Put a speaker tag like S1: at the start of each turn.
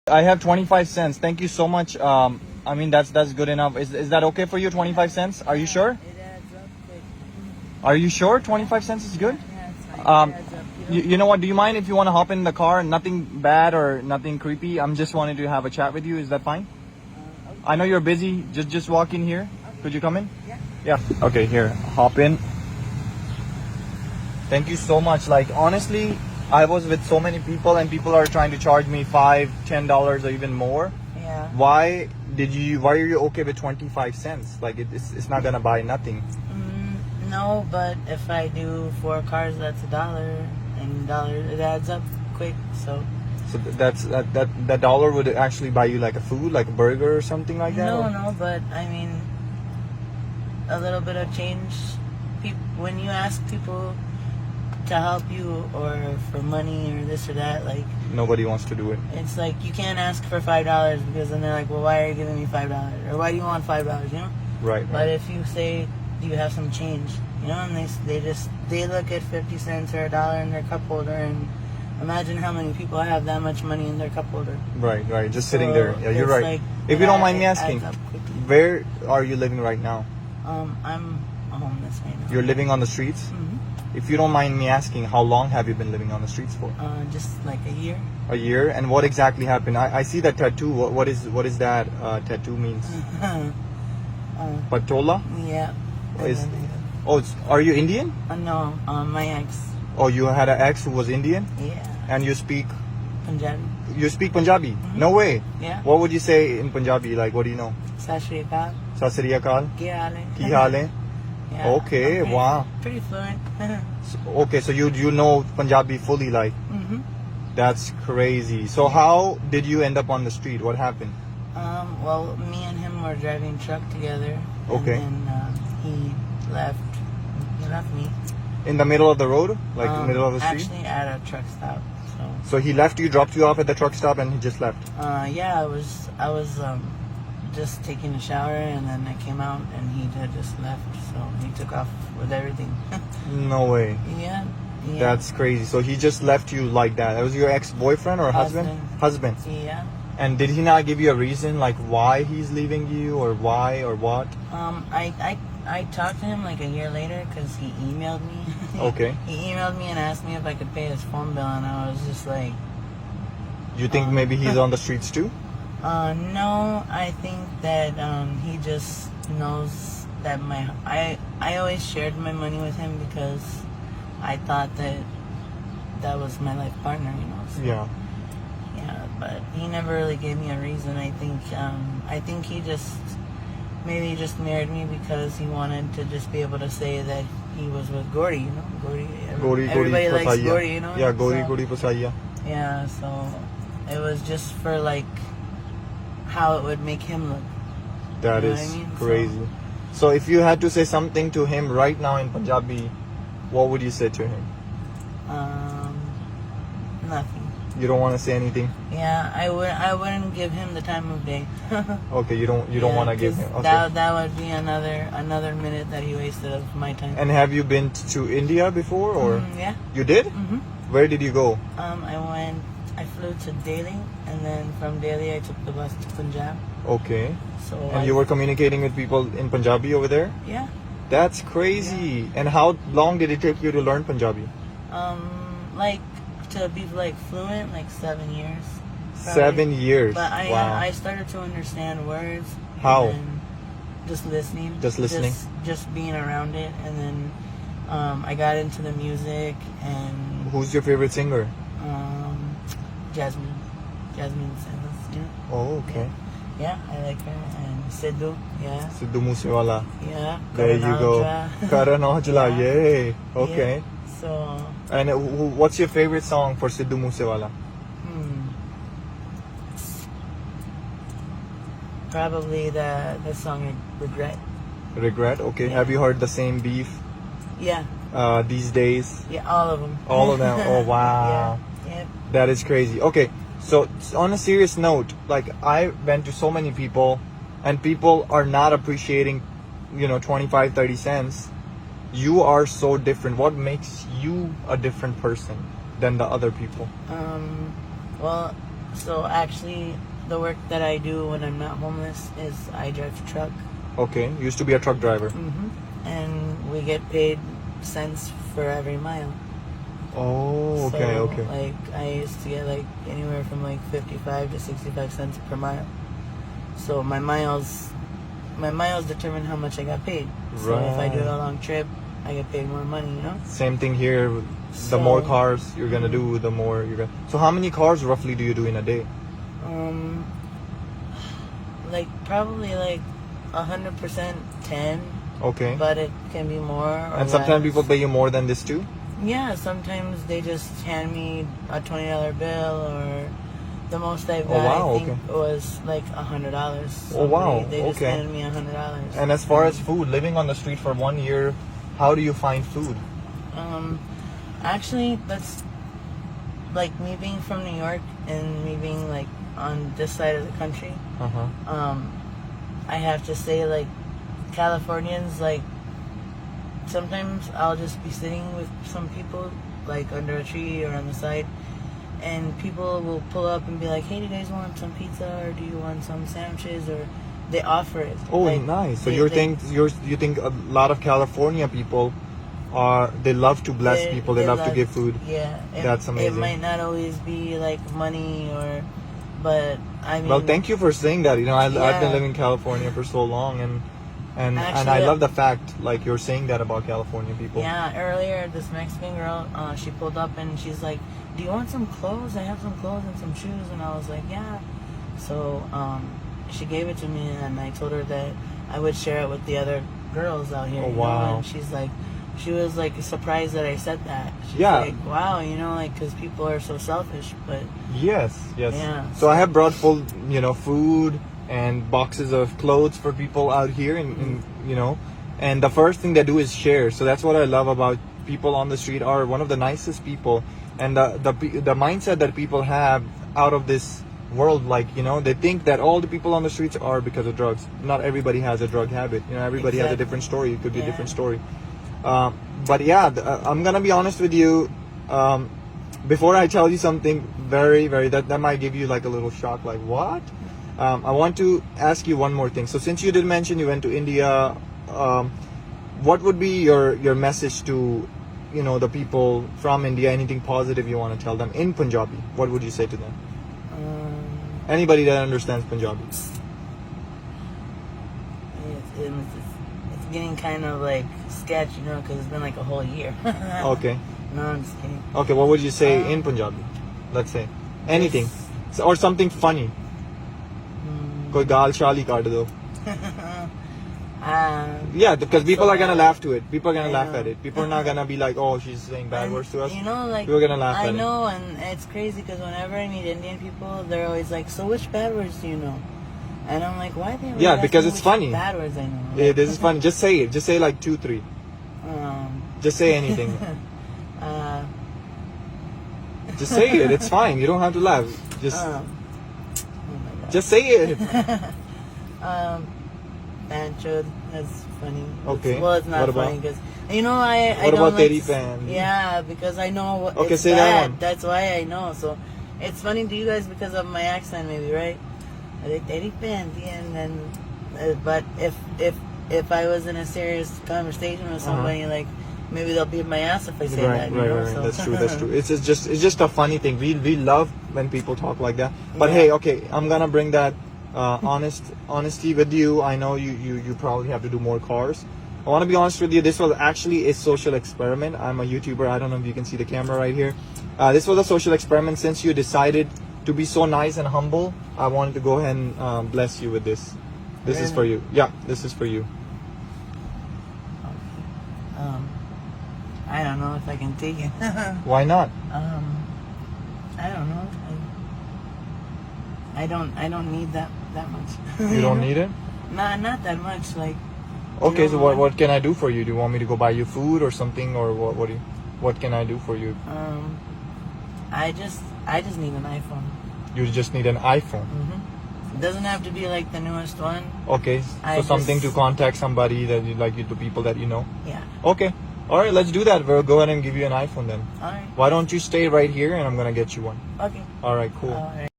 S1: I have 25 cents. Thank you so much. I mean, that's good enough. Is that okay for you? 25 cents? Are you sure?
S2: It adds up quick.
S1: Are you sure 25 cents is good?
S2: Yeah, it's fine.
S1: Um,
S2: It adds up.
S1: you know what? Do you mind if you want to hop in the car? Nothing bad or nothing creepy. I'm just wanting to have a chat with you. Is that fine?
S2: Okay.
S1: I know you're busy. Just walk in here. Could you come in?
S2: Yeah.
S1: Yeah. Okay, here. Hop in. Thank you so much. Like, honestly, I was with so many people and people are trying to charge me $5, $10 or even more.
S2: Yeah.
S1: Why are you okay with 25 cents? Like, it's not gonna buy nothing.
S2: No, but if I do 4 cars, that's $1, and $1 it adds up quick. So
S1: That dollar would actually buy you like a food, like a burger or something like that?
S2: no, but I mean, a little bit of change. When you ask people to help you or for money or this or that, like,
S1: Nobody wants to do it.
S2: it's like you can't ask for $5 because then they're like, well, why are you giving me $5 or why do you want $5? You know.
S1: Right.
S2: But if you say, do you have some change? You know, and they look at 50 cents or $1 in their cup holder, and imagine how many people have that much money in their cup holder.
S1: Right. Just sitting
S2: So
S1: there. Yeah, you're
S2: it's
S1: right.
S2: like,
S1: If you don't mind me
S2: it
S1: asking,
S2: adds up quickly.
S1: where are you living right now?
S2: I'm homeless right now.
S1: You're living on the streets?
S2: Mhm.
S1: If you don't mind me asking, how long have you been living on the streets for?
S2: Just like a year.
S1: A year? And what exactly happened? I see that tattoo. What is that tattoo means? Patola?
S2: Yeah.
S1: Are you Indian?
S2: No, my ex.
S1: Oh, you had an ex who was Indian?
S2: Yeah.
S1: And you speak
S2: Punjabi.
S1: Punjabi? No way.
S2: Yeah.
S1: What would you say in Punjabi? Like, what do you know?
S2: Sat Shri Akal.
S1: Sat Sri Akal?
S2: Ki haal hai?
S1: Ki haal hai?
S2: Yeah,
S1: Okay,
S2: I'm pretty-
S1: wow.
S2: Pretty fluent.
S1: Okay, so you know Punjabi fully, like.
S2: Mhm.
S1: That's crazy. So how did you end up on the street? What happened?
S2: Well, me and him were driving truck together.
S1: Okay.
S2: And then he left me.
S1: In the middle of the road? Like the middle of the street?
S2: Actually, at a truck stop.
S1: So he left you, dropped you off at the truck stop, and he just left.
S2: Yeah, I was just taking a shower, and then I came out, and he had just left. So he took off with everything.
S1: No way.
S2: Yeah.
S1: That's crazy. So he just left you like that. That was your ex-boyfriend or husband? Husband.
S2: Yeah.
S1: And did he not give you a reason, like why he's leaving you, or why, or what?
S2: I talked to him like a year later because he emailed me.
S1: Okay.
S2: He emailed me and asked me if I could pay his phone bill, and I was just like,
S1: You think maybe he's on the streets too?
S2: no, I think that he just knows that I always shared my money with him because I thought that was my life partner, you know. So,
S1: Yeah.
S2: yeah, but he never really gave me a reason. I think he maybe just married me because he wanted to just be able to say that he was with Gordy, you know. Everybody likes
S1: Pasaiya.
S2: Gordy, you know.
S1: Yeah, Gordy
S2: So,
S1: Gordy Pasaiya.
S2: yeah, so it was just for like how it would make him look.
S1: That
S2: You know
S1: is
S2: what I mean?
S1: crazy. So if you had to say something to him right now in Punjabi, what would you say to him?
S2: Nothing.
S1: You don't want to say anything?
S2: Yeah, I wouldn't give him the time of day.
S1: Okay, you don't want to give him. Okay.
S2: That would be another minute that he wasted of my time.
S1: And have you been to India before, or
S2: Yeah.
S1: you did?
S2: Mhm.
S1: Where did you go?
S2: I flew to Delhi, and then from Delhi I took the bus to Punjab.
S1: Okay.
S2: So
S1: And you were communicating with people in Punjabi over there?
S2: Yeah.
S1: That's crazy. And how long did it take you to learn Punjabi?
S2: Like to be like fluent, like 7 years. Probably.
S1: 7 years.
S2: But
S1: Wow.
S2: I started to understand words.
S1: How?
S2: And then just listening.
S1: Just listening.
S2: Just being around it, and then I got into the music and
S1: Who's your favorite singer?
S2: Jasmine Sanders, you know?
S1: Oh, okay.
S2: Yeah, I like her. And Sidhu, yeah.
S1: Sidhu Moosewala.
S2: Yeah.
S1: There you go. Karan Aujla,
S2: Yeah.
S1: yay. Okay.
S2: Yeah. So,
S1: And what's your favorite song for Sidhu Moosewala?
S2: probably the song Regret.
S1: Regret. Okay.
S2: Yeah.
S1: Have you heard the same beef
S2: Yeah.
S1: these days?
S2: Yeah, all of them.
S1: All of them. Oh wow.
S2: Yeah.
S1: That is crazy. Okay, so on a serious note, like I went to so many people and people are not appreciating, 25, 30 cents. You are so different. What makes you a different person than the other people?
S2: Well, So actually, the work that I do when I'm not homeless is I drive a truck.
S1: Okay, you used to be a truck driver.
S2: And we get paid cents for every mile.
S1: Oh, okay,
S2: So,
S1: okay.
S2: Like I used to get like anywhere from like 55 to 65 cents per mile. So my miles determine how much I got paid. So if I do a long trip, I get paid more money, you know?
S1: Same thing here. The
S2: So-
S1: more cars you're gonna do, the more you're gonna. So how many cars roughly do you do in a day?
S2: Like probably like 100% 10,
S1: Okay.
S2: but it can be more. Or
S1: And sometimes
S2: less.
S1: people pay you more than this too.
S2: Yeah, sometimes they just hand me a $20 bill, or the most I've got I think was like $100.
S1: Oh, wow,
S2: They just
S1: okay.
S2: handed me $100.
S1: And as far as food, living on the street for 1 year, how do you find food?
S2: Actually, that's like me being from New York and me being like on this side of the country. I have to say, like, Californians, like, sometimes I'll just be sitting with some people, like under a tree or on the side, and people will pull up and be like, "Hey, do you guys want some pizza, or do you want some sandwiches?" Or they offer it.
S1: Oh,
S2: like,
S1: nice. So
S2: they-
S1: you think a lot of California people they love to bless people. They love to give food.
S2: Yeah,
S1: That's amazing.
S2: It might not always be like money, but I mean.
S1: Well, thank you for saying that. You know, I've
S2: Yeah.
S1: been living in California for so long, and
S2: Actually,
S1: I love the fact like you're saying that about California people.
S2: Yeah, earlier this Mexican girl, she pulled up and she's like, "Do you want some clothes? I have some clothes and some shoes." And I was like, "Yeah." So she gave it to me, and I told her that I would share it with the other girls out here.
S1: Oh,
S2: you know?
S1: wow.
S2: And she was like surprised that I said that. She's
S1: Yeah.
S2: like, "Wow, you know, like, because people are so selfish." But
S1: Yes.
S2: Yeah.
S1: So I have brought full, food and boxes of clothes for people out here, and and the first thing they do is share. So that's what I love about people on the street. Are one of the nicest people, and the mindset that people have out of this world, like, they think that all the people on the streets are because of drugs. Not everybody has a drug habit. Everybody has a
S2: Exactly.
S1: different story. It could be a
S2: Yeah.
S1: different story. But yeah, I'm gonna be honest with you. Before I tell you something very, very that might give you like a little shock, like what? I want to ask you one more thing. So since you did mention you went to India, what would be your message to the people from India? Anything positive you want to tell them in Punjabi? What would you say to them? Anybody that understands Punjabi.
S2: It's getting kind of like sketch, because it's been like a whole year.
S1: Okay.
S2: No, I'm just kidding.
S1: Okay, what would you say in Punjabi? Let's say anything, or something funny. Koi gaal shali kaad do. Yeah, because people are gonna laugh to it. People are gonna laugh at it. People are not gonna be like, "Oh, she's saying bad words to us."
S2: Like,
S1: people are gonna laugh at
S2: I
S1: it.
S2: know, and it's crazy because whenever I meet Indian people, they're always like, "So which bad words do you know?" And I'm like, "Why they?"
S1: Yeah, because it's funny.
S2: Bad words I know.
S1: Yeah, this is funny. Just say it. Just say like 2, 3. Just say anything. Just say it. It's fine. You don't have to laugh. Just
S2: oh my God.
S1: just say it.
S2: Bancho, that's funny.
S1: Okay.
S2: Well, it's not
S1: What about-
S2: funny because I don't
S1: What about
S2: like.
S1: Teri fan?
S2: Yeah, because I know.
S1: Okay,
S2: it's
S1: say that
S2: bad.
S1: one.
S2: That's why I know. So it's funny to you guys because of my accent, maybe, right? Teri fan, and then, but if I was in a serious conversation with somebody, like, maybe they'll beat my ass if I say that.
S1: Right.
S2: So.
S1: That's true. That's true. It's just a funny thing. We love when people talk like that. But
S2: Yeah.
S1: hey, okay, I'm gonna bring that honesty with you. I know you probably have to do more cars. I want to be honest with you. This was actually a social experiment. I'm a YouTuber. I don't know if you can see the camera right here. This was a social experiment. Since you decided to be so nice and humble, I wanted to go ahead and bless you with this. This is for you. Yeah, this is for you.
S2: I don't know if I can take it.
S1: Why not?
S2: I don't know. I don't need that much.
S1: You don't need it?
S2: Not that much. Like.
S1: Okay,
S2: you
S1: so
S2: know,
S1: what can I do for you? Do you want me to go buy you food or something, or what can I do for you?
S2: I just need an iPhone.
S1: You just need an iPhone.
S2: It doesn't have to be like the newest one.
S1: Okay, so something to contact somebody that you like, the people that you know.
S2: Yeah.
S1: Okay, all right, let's do that. We'll go ahead and give you an iPhone then.
S2: All right.
S1: Why don't you stay right here and I'm gonna get you one.
S2: Okay.
S1: All right, cool.
S2: All right.